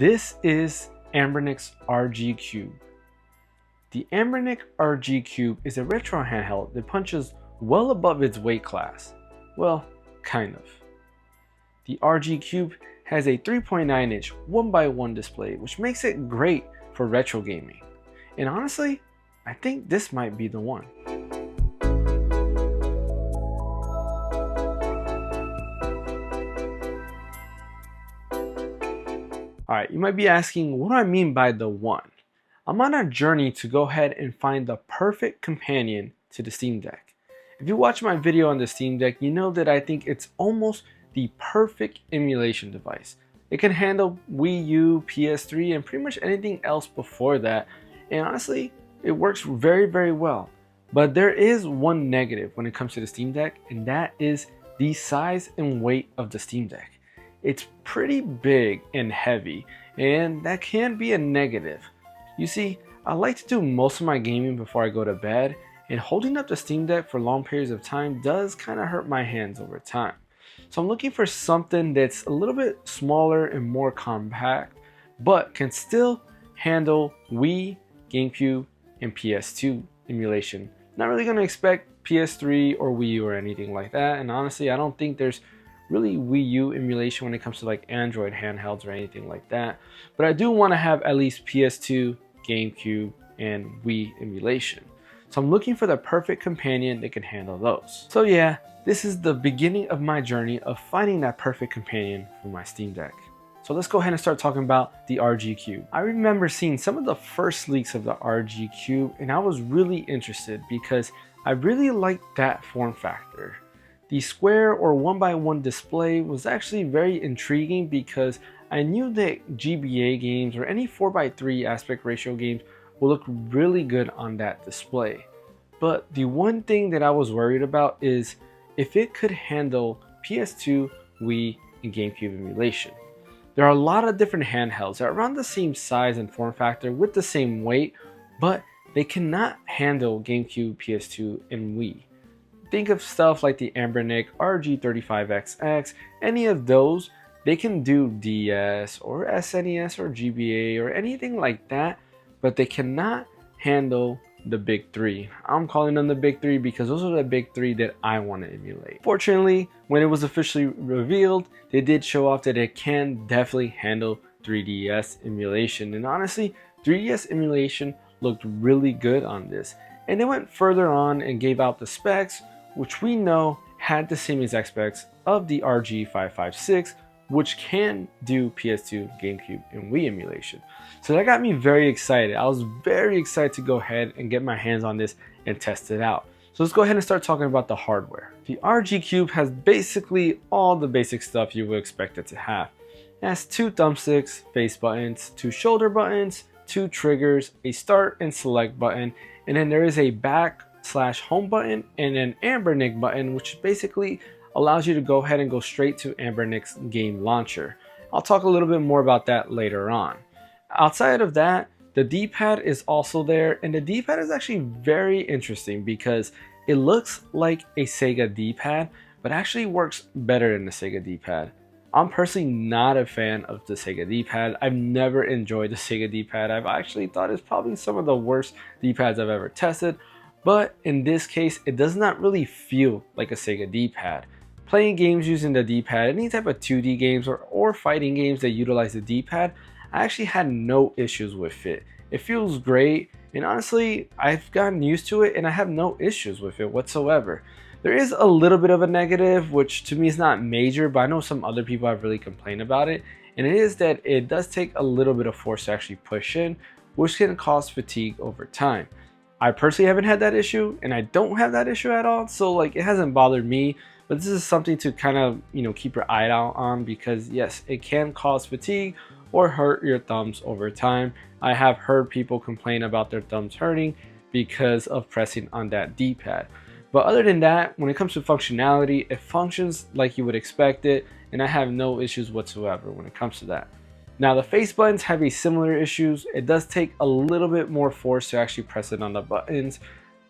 This is Anbernic's RG Cube. The Anbernic RG Cube is a retro handheld that punches well above its weight class. Well, kind of. The RG Cube has a 3.9-inch 1x1 display, which makes it great for retro gaming. And honestly, I think this might be the one. Alright, you might be asking, what do I mean by the one? I'm on a journey to go ahead and find the perfect companion to the Steam Deck. If you watch my video on the Steam Deck, you know that I think it's almost the perfect emulation device. It can handle Wii U, PS3, and pretty much anything else before that. And honestly, it works very, very well. But there is one negative when it comes to the Steam Deck, and that is the size and weight of the Steam Deck. It's pretty big and heavy, and that can be a negative. You see, I like to do most of my gaming before I go to bed, and holding up the Steam Deck for long periods of time does kind of hurt my hands over time. So I'm looking for something that's a little bit smaller and more compact, but can still handle Wii, GameCube, and PS2 emulation. Not really going to expect PS3 or Wii U or anything like that, and honestly, I don't think there's really Wii U emulation when it comes to like Android handhelds or anything like that. But I do want to have at least PS2, GameCube, and Wii emulation. So I'm looking for the perfect companion that can handle those. So yeah, this is the beginning of my journey of finding that perfect companion for my Steam Deck. So let's go ahead and start talking about the RG Cube. I remember seeing some of the first leaks of the RG Cube, and I was really interested because I really liked that form factor. The square or 1x1 display was actually very intriguing because I knew that GBA games or any 4:3 aspect ratio games will look really good on that display. But the one thing that I was worried about is if it could handle PS2, Wii, and GameCube emulation. There are a lot of different handhelds that are around the same size and form factor with the same weight, but they cannot handle GameCube, PS2, and Wii. Think of stuff like the Anbernic RG 35XX, any of those, they can do DS or SNES or GBA or anything like that, but they cannot handle the big three. I'm calling them the big three because those are the big three that I want to emulate. Fortunately, when it was officially revealed, they did show off that it can definitely handle 3DS emulation. And honestly, 3DS emulation looked really good on this. And they went further on and gave out the specs, which we know had the same exact specs of the RG556, which can do PS2, GameCube, and Wii emulation. So that got me very excited. I was very excited to go ahead and get my hands on this and test it out. So let's go ahead and start talking about the hardware. The RG Cube has basically all the basic stuff you would expect it to have. It has 2 thumbsticks, face buttons, 2 shoulder buttons, 2 triggers, a start and select button, and then there is a back/home button and an Anbernic button, which basically allows you to go ahead and go straight to Anbernic's game launcher. I'll talk a little bit more about that later on. Outside of that, the D-pad is also there, and the D-pad is actually very interesting because it looks like a Sega D-pad, but actually works better than the Sega D-pad. I'm personally not a fan of the Sega D-pad. I've never enjoyed the Sega D-pad. I've actually thought it's probably some of the worst D-pads I've ever tested, but in this case, it does not really feel like a Sega D-pad. Playing games using the D-pad, any type of 2D games or fighting games that utilize the D-pad, I actually had no issues with it. It feels great, and honestly, I've gotten used to it and I have no issues with it whatsoever. There is a little bit of a negative, which to me is not major, but I know some other people have really complained about it, and it is that it does take a little bit of force to actually push in, which can cause fatigue over time. I personally haven't had that issue, and I don't have that issue at all, so like it hasn't bothered me. But this is something to kind of, keep your eye out on because yes, it can cause fatigue or hurt your thumbs over time. I have heard people complain about their thumbs hurting because of pressing on that D-pad. But other than that, when it comes to functionality, it functions like you would expect it, and I have no issues whatsoever when it comes to that. Now the face buttons have a similar issues. It does take a little bit more force to actually press it on the buttons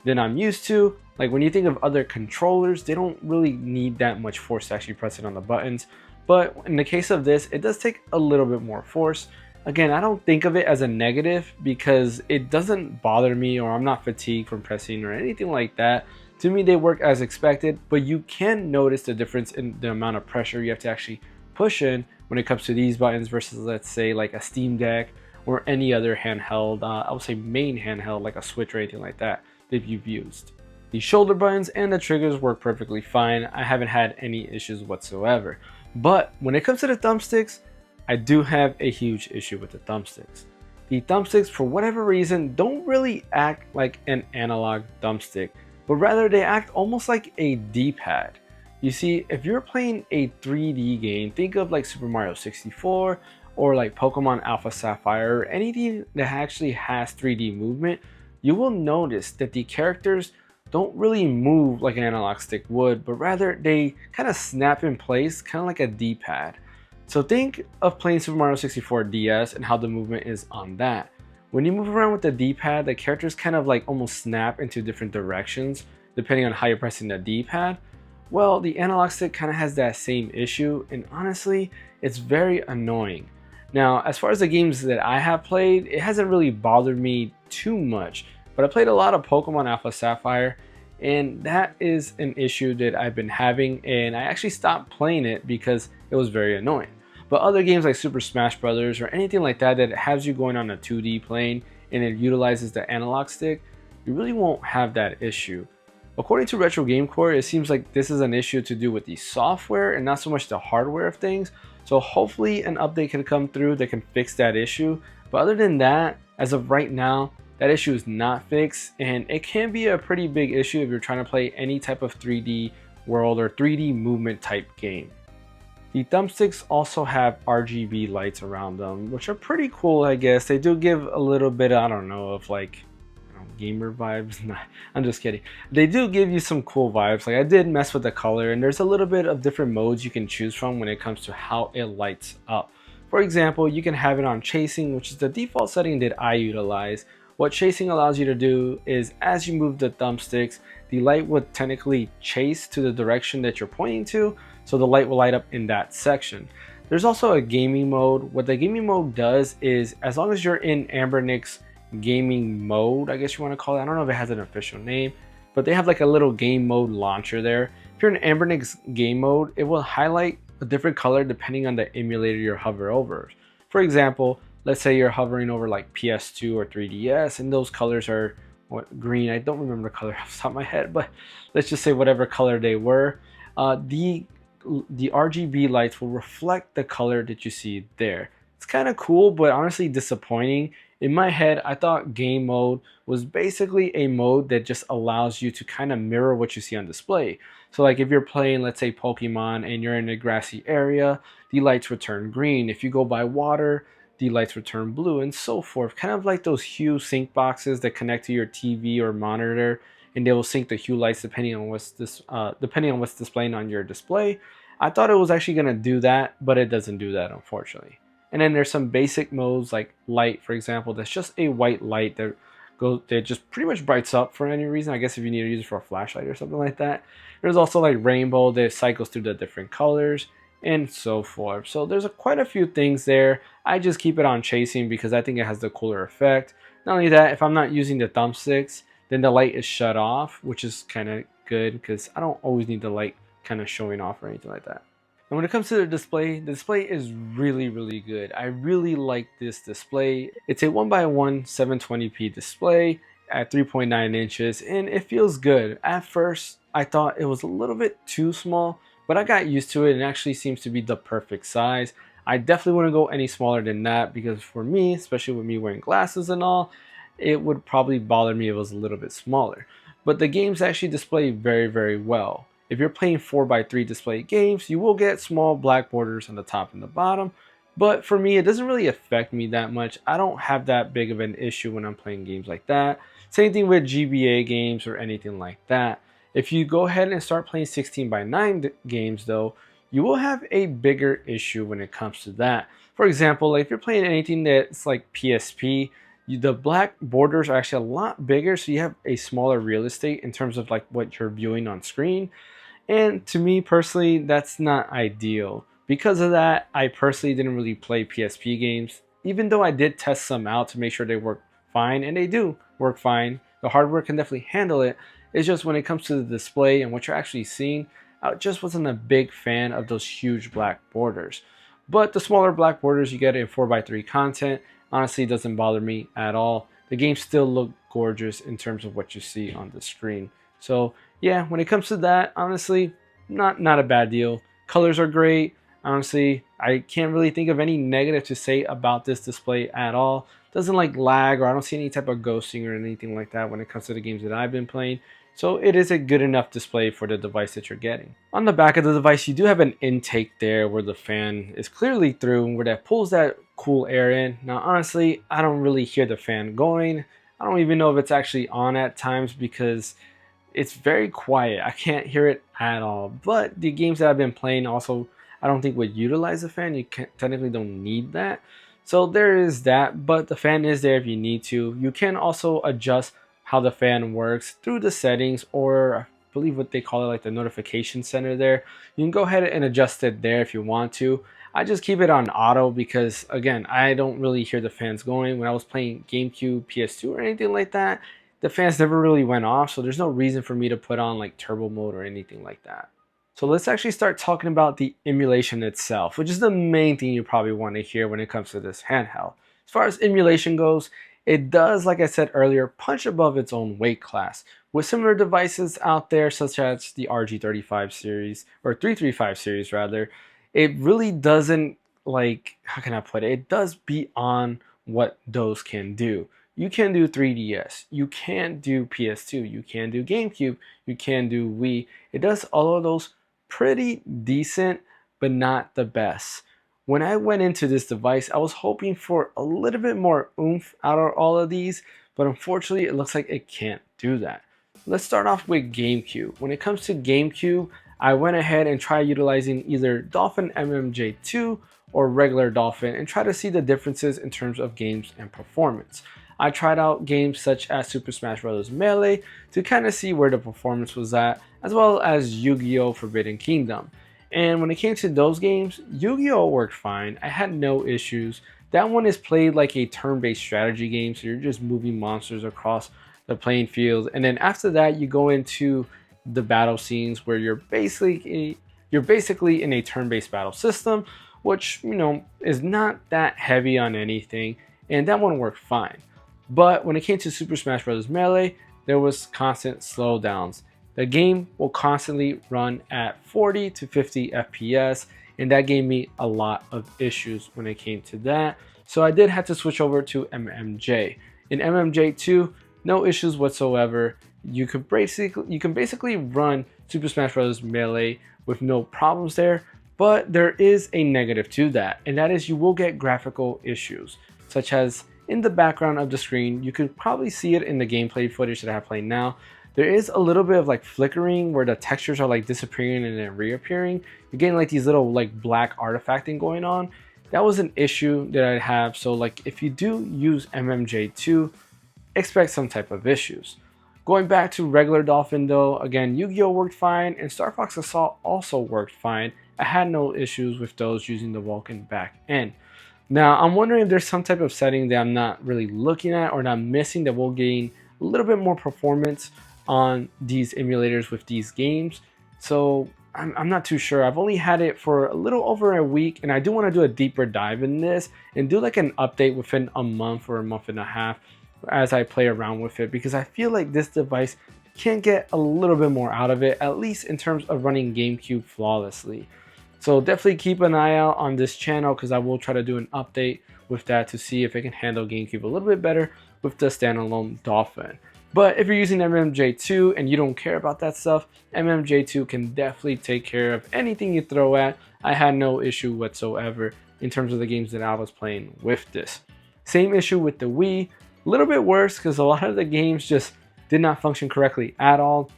than I'm used to. Like when you think of other controllers, they don't really need that much force to actually press it on the buttons. But in the case of this, it does take a little bit more force. Again, I don't think of it as a negative because it doesn't bother me or I'm not fatigued from pressing or anything like that. To me, they work as expected, but you can notice the difference in the amount of pressure you have to actually push in when it comes to these buttons versus, let's say, like a Steam Deck or any other handheld, I would say main handheld like a Switch or anything like that you've used. The shoulder buttons and the triggers work perfectly fine. I haven't had any issues whatsoever. But when it comes to the thumbsticks, I do have a huge issue with the thumbsticks. The thumbsticks, for whatever reason, don't really act like an analog thumbstick, but rather they act almost like a D-pad. You see, if you're playing a 3D game, think of like Super Mario 64 or like Pokemon Alpha Sapphire or anything that actually has 3D movement, you will notice that the characters don't really move like an analog stick would, but rather they kind of snap in place, kind of like a D-pad. So think of playing Super Mario 64 DS and how the movement is on that. When you move around with the D-pad, the characters kind of like almost snap into different directions depending on how you're pressing the D-pad. Well, the analog stick kind of has that same issue, and honestly, it's very annoying. Now, as far as the games that I have played, it hasn't really bothered me too much, but I played a lot of Pokemon Alpha Sapphire, and that is an issue that I've been having, and I actually stopped playing it because it was very annoying. But other games like Super Smash Bros. Or anything like that that has you going on a 2D plane and it utilizes the analog stick, you really won't have that issue. According to Retro Game Core, it seems like this is an issue to do with the software and not so much the hardware of things. So hopefully an update can come through that can fix that issue. But other than that, as of right now, that issue is not fixed, and it can be a pretty big issue if you're trying to play any type of 3D world or 3D movement type game. The thumbsticks also have RGB lights around them, which are pretty cool, I guess. They do give a little bit, I don't know, of like, gamer vibes. Nah, I'm just kidding. They do give you some cool vibes. Like, I did mess with the color, and there's a little bit of different modes you can choose from when it comes to how it lights up. For example, you can have it on chasing, which is the default setting that I utilize. What chasing allows you to do is, as you move the thumbsticks, the light would technically chase to the direction that you're pointing to, so the light will light up in that section. There's also a gaming mode. What the gaming mode does is, as long as you're in Anbernic's gaming mode, I guess you want to call it, I don't know if it has an official name, but they have like a little game mode launcher there. If you're in Anbernic's game mode, it will highlight a different color depending on the emulator you're hovering over. For example, let's say you're hovering over like PS2 or 3DS and those colors are green. I don't remember the color off the top of my head, but let's just say whatever color they were. The RGB lights will reflect the color that you see there. It's kind of cool, but honestly disappointing. In my head, I thought game mode was basically a mode that just allows you to kind of mirror what you see on display. So like if you're playing, let's say Pokemon, and you're in a grassy area, the lights would turn green. If you go by water, the lights would turn blue, and so forth. Kind of like those hue sync boxes that connect to your TV or monitor, and they will sync the hue lights depending on what's displaying on your display. I thought it was actually going to do that, but it doesn't do that, unfortunately. And then there's some basic modes like light, for example, that's just a white light that just pretty much brights up for any reason. I guess if you need to use it for a flashlight or something like that. There's also like rainbow that cycles through the different colors and so forth. So there's quite a few things there. I just keep it on chasing because I think it has the cooler effect. Not only that, if I'm not using the thumbsticks, then the light is shut off, which is kind of good because I don't always need the light kind of showing off or anything like that. And when it comes to the display is really good. I really like this display. It's a 1x1 720p display at 3.9 inches, and it feels good. At first, I thought it was a little bit too small, but I got used to it and it actually seems to be the perfect size. I definitely wouldn't go any smaller than that because for me, especially with me wearing glasses and all, it would probably bother me if it was a little bit smaller. But the games actually display very well. If you're playing 4x3 display games, you will get small black borders on the top and the bottom. But for me, it doesn't really affect me that much. I don't have that big of an issue when I'm playing games like that. Same thing with GBA games or anything like that. If you go ahead and start playing 16:9 games though, you will have a bigger issue when it comes to that. For example, like if you're playing anything that's like PSP, the black borders are actually a lot bigger, so you have a smaller real estate in terms of like what you're viewing on screen. And to me personally, that's not ideal. Because of that, I personally didn't really play PSP games even though I did test some out to make sure they work fine, and they do work fine, the hardware can definitely handle it. It's just when it comes to the display and what you're actually seeing, I just wasn't a big fan of those huge black borders. But the smaller black borders you get in 4x3 content honestly doesn't bother me at all. The games still look gorgeous in terms of what you see on the screen. So yeah, when it comes to that, honestly, not a bad deal. Colors are great. Honestly, I can't really think of any negative to say about this display at all. Doesn't like lag, or I don't see any type of ghosting or anything like that when it comes to the games that I've been playing. So it is a good enough display for the device that you're getting. On the back of the device, you do have an intake there where the fan is clearly through, where that pulls that cool air in. Now, honestly, I don't really hear the fan going. I don't even know if it's actually on at times because it's very quiet. I can't hear it at all. But the games that I've been playing also, I don't think would utilize the fan. You technically don't need that. So there is that, but the fan is there if you need to. You can also adjust how the fan works through the settings, or I believe what they call it, like the notification center there. You can go ahead and adjust it there if you want to. I just keep it on auto because, again, I don't really hear the fans going. When I was playing GameCube, PS2, or anything like that, the fans never really went off, so there's no reason for me to put on like turbo mode or anything like that. So let's actually start talking about the emulation itself, which is the main thing you probably want to hear when it comes to this handheld. As far as emulation goes, it does, like I said earlier, punch above its own weight class. With similar devices out there, such as the RG35 series, or 335 series rather, it really doesn't, like, how can I put it? It does beyond what those can do. You can do 3DS, you can do PS2, you can do GameCube, you can do Wii. It does all of those pretty decent, but not the best. When I went into this device, I was hoping for a little bit more oomph out of all of these, but unfortunately it looks like it can't do that. Let's start off with GameCube. When it comes to GameCube, I went ahead and tried utilizing either Dolphin MMJ2 or regular Dolphin and try to see the differences in terms of games and performance. I tried out games such as Super Smash Bros. Melee to kind of see where the performance was at, as well as Yu-Gi-Oh! Forbidden Kingdom. And when it came to those games, Yu-Gi-Oh! Worked fine. I had no issues. That one is played like a turn-based strategy game, so you're just moving monsters across the playing field. And then after that, you go into the battle scenes where you're basically in a turn-based battle system, which, you know, is not that heavy on anything, and that one worked fine. But when it came to Super Smash Bros. Melee, there was constant slowdowns. The game will constantly run at 40 to 50 FPS, and that gave me a lot of issues when it came to that. So I did have to switch over to MMJ. In MMJ2, no issues whatsoever. You can basically run Super Smash Bros. Melee with no problems there, but there is a negative to that, and that is you will get graphical issues, such as in the background of the screen. You could probably see it in the gameplay footage that I have playing now. There is a little bit of like flickering where the textures are like disappearing and then reappearing. You're getting like these little like black artifacting going on. That was an issue that I have. So like if you do use MMJ2, expect some type of issues. Going back to regular Dolphin though, again, Yu-Gi-Oh! Worked fine and Star Fox Assault also worked fine. I had no issues with those using the Vulcan back end. Now, I'm wondering if there's some type of setting that I'm not really looking at or not missing that will gain a little bit more performance on these emulators with these games. So I'm not too sure. I've only had it for a little over a week, and I do want to do a deeper dive in this and do like an update within a month or a month and a half as I play around with it, because I feel like this device can get a little bit more out of it, at least in terms of running GameCube flawlessly. So definitely keep an eye out on this channel, because I will try to do an update with that to see if it can handle GameCube a little bit better with the standalone Dolphin. But if you're using MMJ2 and you don't care about that stuff, MMJ2 can definitely take care of anything you throw at. I had no issue whatsoever in terms of the games that I was playing with this. Same issue with the Wii, a little bit worse because a lot of the games just did not function correctly at all.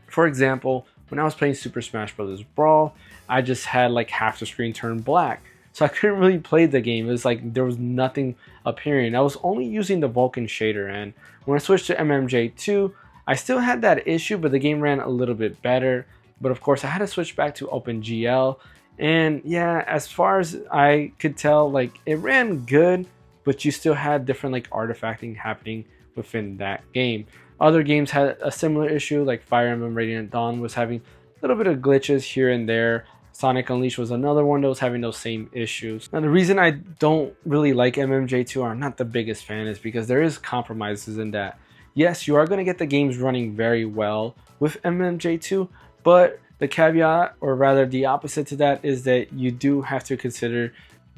For example, when I was playing Super Smash Bros. Brawl, I just had like half the screen turned black. So I couldn't really play the game. It was like there was nothing appearing. I was only using the Vulcan shader, and when I switched to MMJ2, I still had that issue, but the game ran a little bit better. But of course, I had to switch back to OpenGL. And yeah, as far as I could tell, like it ran good, but you still had different like artifacting happening within that game. Other games had a similar issue, like Fire Emblem Radiant Dawn was having a little bit of glitches here and there. Sonic Unleashed was another one that was having those same issues. Now the reason I don't really like MMJ2, or I'm not the biggest fan, is because there is compromises in that. Yes, you are going to get the games running very well with MMJ2, but the caveat, or rather the opposite to that, is that you do have to consider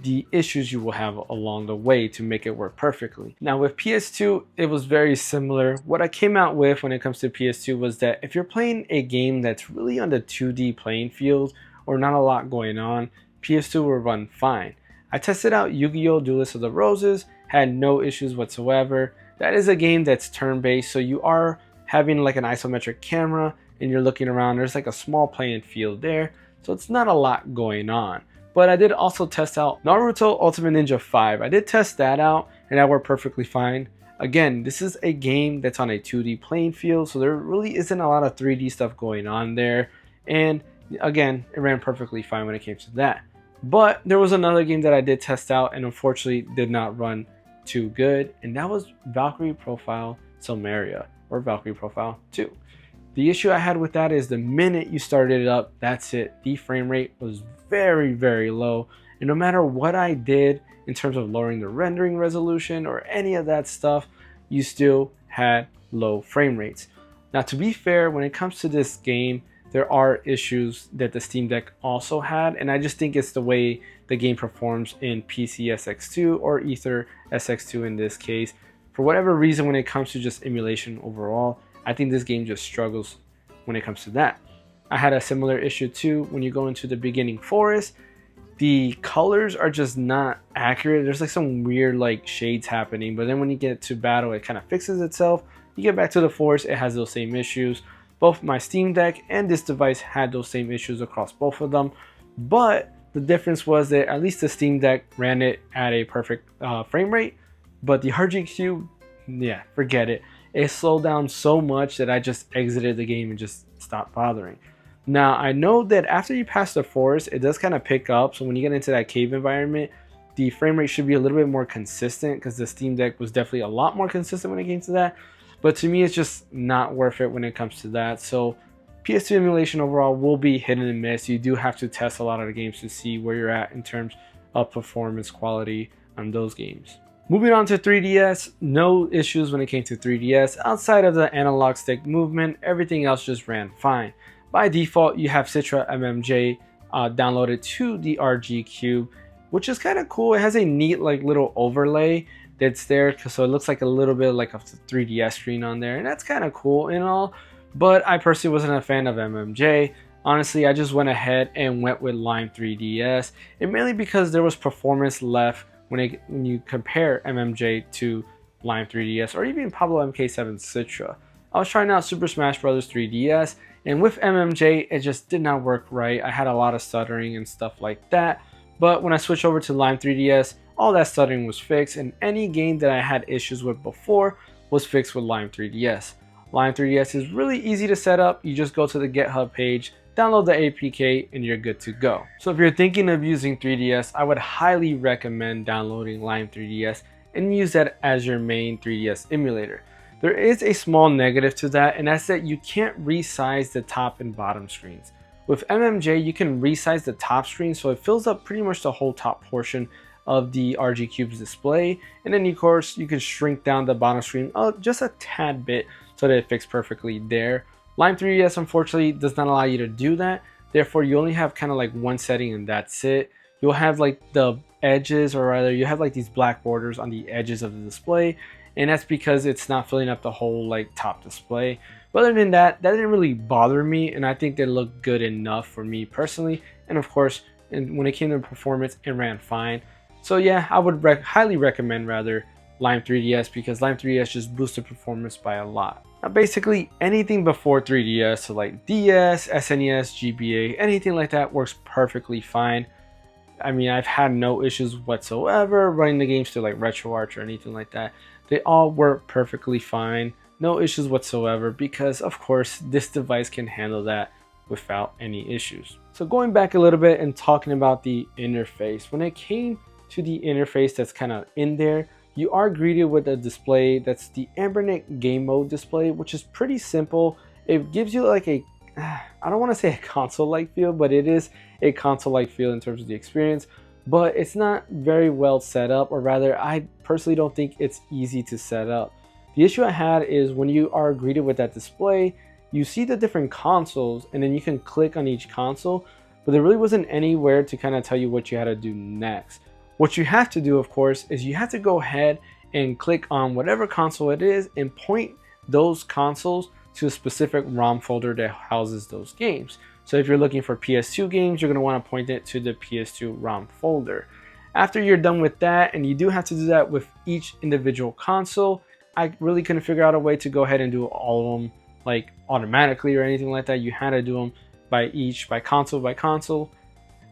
the issues you will have along the way to make it work perfectly. Now with PS2, it was very similar. What I came out with when it comes to PS2 was that if you're playing a game that's really on the 2D playing field or not a lot going on, PS2 will run fine. I tested out Yu-Gi-Oh! Duelist of the Roses, had no issues whatsoever. That is a game that's turn-based, so you are having like an isometric camera and you're looking around. There's like a small playing field there, so it's not a lot going on. But I did also test out Naruto Ultimate Ninja 5. I did test that out and that worked perfectly fine. Again, this is a game that's on a 2D playing field, so there really isn't a lot of 3D stuff going on there. And again, it ran perfectly fine when it came to that. But there was another game that I did test out and unfortunately did not run too good, and that was Valkyrie Profile Selmaria, or Valkyrie Profile 2. The issue I had with that is the minute you started it up, that's it. The frame rate was very, very low. And no matter what I did in terms of lowering the rendering resolution or any of that stuff, you still had low frame rates. Now, to be fair, when it comes to this game, there are issues that the Steam Deck also had. And I just think it's the way the game performs in PC SX2 or Ether SX2 in this case. For whatever reason, when it comes to just emulation overall, I think this game just struggles when it comes to that. I had a similar issue too when you go into the beginning forest. The colors are just not accurate. There's like some weird like shades happening, but then when you get to battle, it kind of fixes itself. You get back to the forest, it has those same issues. Both my Steam Deck and this device had those same issues across both of them, but the difference was that at least the Steam Deck ran it at a perfect frame rate, but the RG Cube, yeah, forget it. It slowed down so much that I just exited the game and just stopped bothering. Now, I know that after you pass the forest, it does kind of pick up. So when you get into that cave environment, the frame rate should be a little bit more consistent, because the Steam Deck was definitely a lot more consistent when it came to that. But to me, it's just not worth it when it comes to that. So PS2 emulation overall will be hit and miss. You do have to test a lot of the games to see where you're at in terms of performance quality on those games. Moving on to 3DS, no issues when it came to 3DS. Outside of the analog stick movement, everything else just ran fine. By default, you have Citra MMJ downloaded to the RG Cube, which is kind of cool. It has a neat like little overlay that's there, so it looks like a little bit like a 3DS screen on there, and that's kind of cool and all. But I personally wasn't a fan of MMJ. Honestly, I just went ahead and went with Lime 3DS, and mainly because there was performance left when you compare MMJ to Lime 3DS or even Pablo MK7 Citra. I was trying out Super Smash Bros. 3DS, and with MMJ, it just did not work right. I had a lot of stuttering and stuff like that. But when I switched over to Lime 3DS, all that stuttering was fixed, and any game that I had issues with before was fixed with Lime 3DS. Lime 3DS is really easy to set up. You just go to the GitHub page, download the APK, and you're good to go. So if you're thinking of using 3DS, I would highly recommend downloading Lime 3DS and use that as your main 3DS emulator. There is a small negative to that, and that's that you can't resize the top and bottom screens. With MMJ, you can resize the top screen so it fills up pretty much the whole top portion of the RG Cube's display, and then of course you can shrink down the bottom screen just a tad bit so that it fits perfectly there. Lime 3DS unfortunately does not allow you to do that, therefore you only have kind of like one setting and that's it. You'll have like the edges, or rather you have like these black borders on the edges of the display, and that's because it's not filling up the whole like top display. But other than that, that didn't really bother me, and I think they looked good enough for me personally. And of course, when it came to performance, it ran fine. So yeah, I would highly recommend rather Lime 3DS, because Lime 3DS just boosted performance by a lot. Now basically anything before 3DS, so like DS, SNES, GBA, anything like that works perfectly fine. I mean, I've had no issues whatsoever running the games through like RetroArch or anything like that. They all work perfectly fine, no issues whatsoever, because of course this device can handle that without any issues. So going back a little bit and talking about the interface, when it came to the interface that's kind of in there, you are greeted with a display that's the Anbernic game mode display, which is pretty simple. It gives you like a, I don't want to say a console-like feel, but it is a console-like feel in terms of the experience, but it's not very well set up, or rather, I personally don't think it's easy to set up. The issue I had is when you are greeted with that display, you see the different consoles and then you can click on each console, but there really wasn't anywhere to kind of tell you what you had to do next. What you have to do, of course, is you have to go ahead and click on whatever console it is and point those consoles to a specific ROM folder that houses those games. So if you're looking for PS2 games, you're going to want to point it to the PS2 ROM folder. After you're done with that, and you do have to do that with each individual console, I really couldn't figure out a way to go ahead and do all of them like automatically or anything like that. You had to do them by console.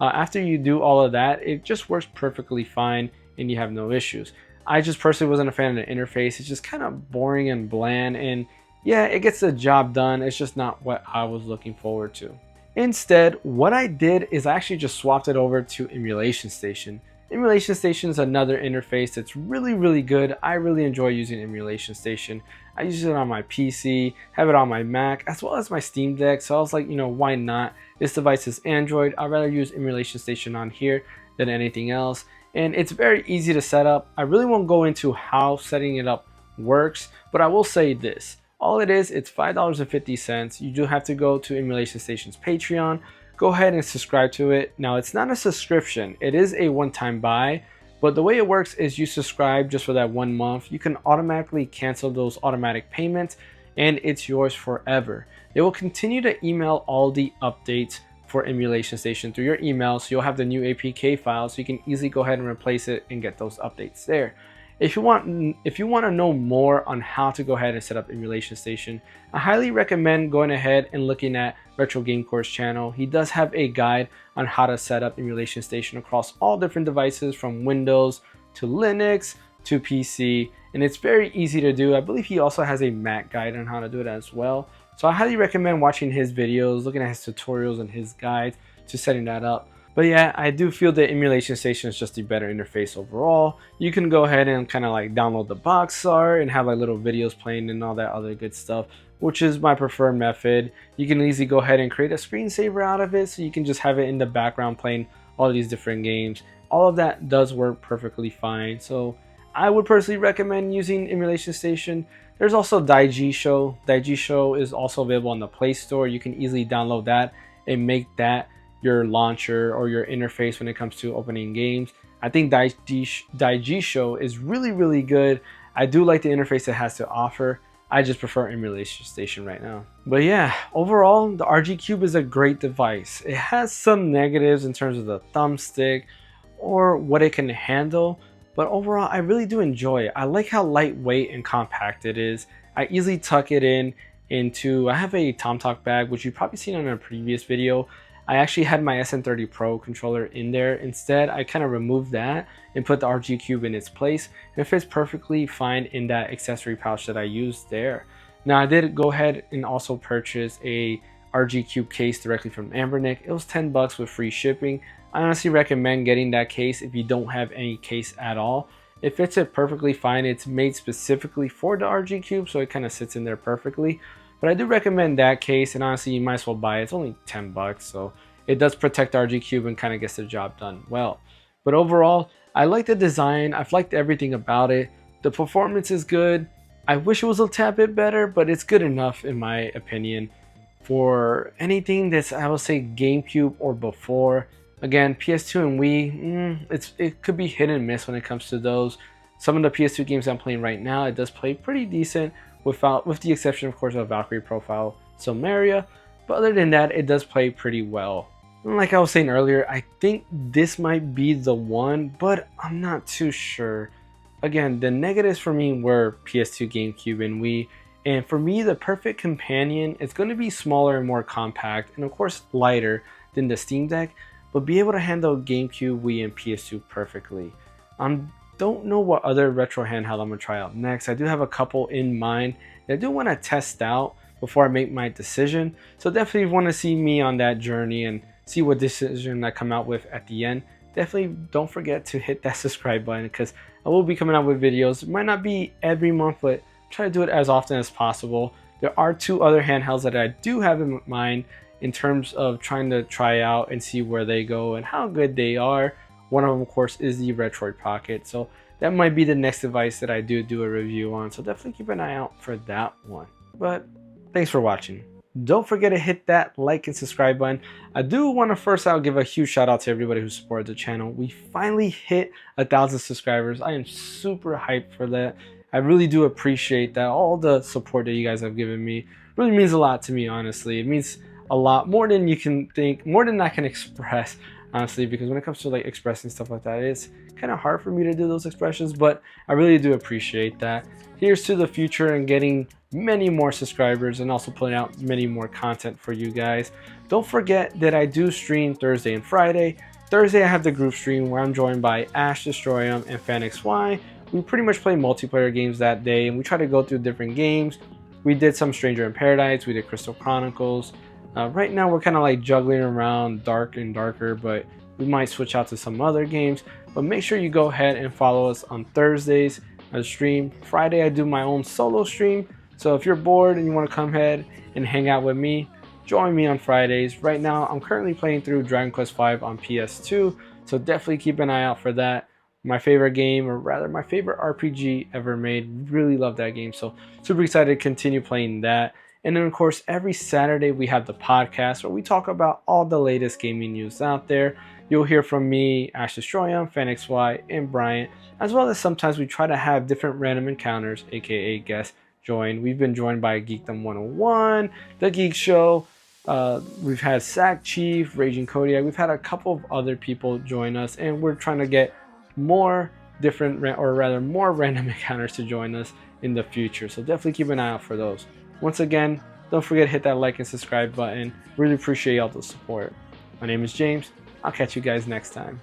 After you do all of that, it just works perfectly fine and you have no issues. I just personally wasn't a fan of the interface. It's just kind of boring and bland, and yeah, it gets the job done. It's just not what I was looking forward to. Instead, what I did is I actually just swapped it over to Emulation Station. Emulation Station is another interface that's really good. I really enjoy using Emulation Station. I use it on my PC, have it on my Mac, as well as my Steam Deck. So I was like, you know, why not? This device is Android. I'd rather use Emulation Station on here than anything else. And it's very easy to set up. I really won't go into how setting it up works, but I will say this. All it is, it's $5.50. You do have to go to Emulation Station's Patreon. Go ahead and subscribe to it. Now, it's not a subscription. It is a one-time buy, but the way it works is you subscribe just for that 1 month. You can automatically cancel those automatic payments and it's yours forever. They will continue to email all the updates for Emulation Station through your email, so you'll have the new APK file, so you can easily go ahead and replace it and get those updates there. If you want to know more on how to go ahead and set up Emulation Station, I highly recommend going ahead and looking at Retro Game Core's channel. He does have a guide on how to set up Emulation Station across all different devices, from Windows to Linux to PC, and it's very easy to do. I believe he also has a Mac guide on how to do it as well. So I highly recommend watching his videos, looking at his tutorials and his guides to setting that up. But yeah, I do feel that Emulation Station is just a better interface overall. You can go ahead and kind of like download the box art and have like little videos playing and all that other good stuff, which is my preferred method. You can easily go ahead and create a screensaver out of it, so you can just have it in the background playing all these different games. All of that does work perfectly fine. So I would personally recommend using Emulation Station. There's also Daiji Show. Daiji Show is also available on the Play Store. You can easily download that and make that your launcher or your interface when it comes to opening games. I think Daiji Show is really good. I do like the interface it has to offer. I just prefer Emulation Station right now. But yeah, overall, the RG Cube is a great device. It has some negatives in terms of the thumbstick or what it can handle, but overall, I really do enjoy it. I like how lightweight and compact it is. I easily tuck it into, I have a TomTalk bag, which you've probably seen on a previous video. I actually had my SN30 Pro controller in there. Instead, I kind of removed that and put the RG Cube in its place, and it fits perfectly fine in that accessory pouch that I used there. Now, I did go ahead and also purchase a RG Cube case directly from Anbernic. It was 10 bucks with free shipping. I honestly recommend getting that case if you don't have any case at all. It fits it perfectly fine. It's made specifically for the RG Cube, so it kind of sits in there perfectly. But I do recommend that case, and honestly, you might as well buy it. It's only 10 bucks, so it does protect RG Cube and kind of gets the job done well. But overall, I like the design. I've liked everything about it. The performance is good. I wish it was a tad bit better, but it's good enough in my opinion for anything that's, I would say, GameCube or before. Again, PS2 and Wii, it could be hit and miss when it comes to those. Some of the PS2 games I'm playing right now, it does play pretty decent, with the exception, of course, of Valkyrie Profile Somaria. But other than that, it does play pretty well. And like I was saying earlier, I think this might be the one, but I'm not too sure. Again, the negatives for me were PS2, GameCube, and Wii. And for me, the perfect companion is going to be smaller and more compact, and of course lighter than the Steam Deck, but be able to handle GameCube, Wii, and PS2 perfectly. Don't know what other retro handheld I'm going to try out next. I do have a couple in mind that I do want to test out before I make my decision. So definitely want to see me on that journey and see what decision I come out with at the end. definitely don't forget to hit that subscribe button, because I will be coming out with videos. It might not be every month, but try to do it as often as possible. There are 2 other handhelds that I do have in mind in terms of trying to try out and see where they go and how good they are. One of them, of course, is the Retroid Pocket, so that might be the next device that I do a review on, so definitely keep an eye out for that one. But thanks for watching. Don't forget to hit that like and subscribe button. I do want to first out give a huge shout out to everybody who supported the channel. We finally hit 1,000 subscribers. I am super hyped for that. I really do appreciate that. All the support that you guys have given me really means a lot to me, honestly. It means a lot more than you can think, more than I can express, honestly, because when it comes to like expressing stuff like that, it's kind of hard for me to do those expressions, but I really do appreciate that. Here's to the future and getting many more subscribers and also putting out many more content for you guys. Don't forget that I do stream Thursday and Friday. Thursday I have the group stream where I'm joined by Ash Destroyum and FanXY. We pretty much play multiplayer games that day, and we try to go through different games. We did some Stranger in Paradise, we did Crystal Chronicles. Right now we're kind of like juggling around Dark and Darker, but we might switch out to some other games. But make sure you go ahead and follow us on Thursdays. I stream. Friday I do my own solo stream. So if you're bored and you want to come ahead and hang out with me, join me on Fridays. Right now I'm currently playing through Dragon Quest V on PS2, so definitely keep an eye out for that. My favorite game, or rather my favorite RPG ever made. Really love that game, so super excited to continue playing that. And then of course every Saturday we have the podcast where we talk about all the latest gaming news out there. You'll hear from me, Ash Destroyum, FanXY, and Bryant, as well as sometimes we try to have different random encounters, aka guests, join. We've been joined by Geekdom 101, The Geek Show. We've had Sack Chief, Raging Kodiak. We've had a couple of other people join us, and we're trying to get more different, or rather more random encounters to join us in the future. So definitely keep an eye out for those. Once again, don't forget to hit that like and subscribe button. Really appreciate all the support. My name is James. I'll catch you guys next time.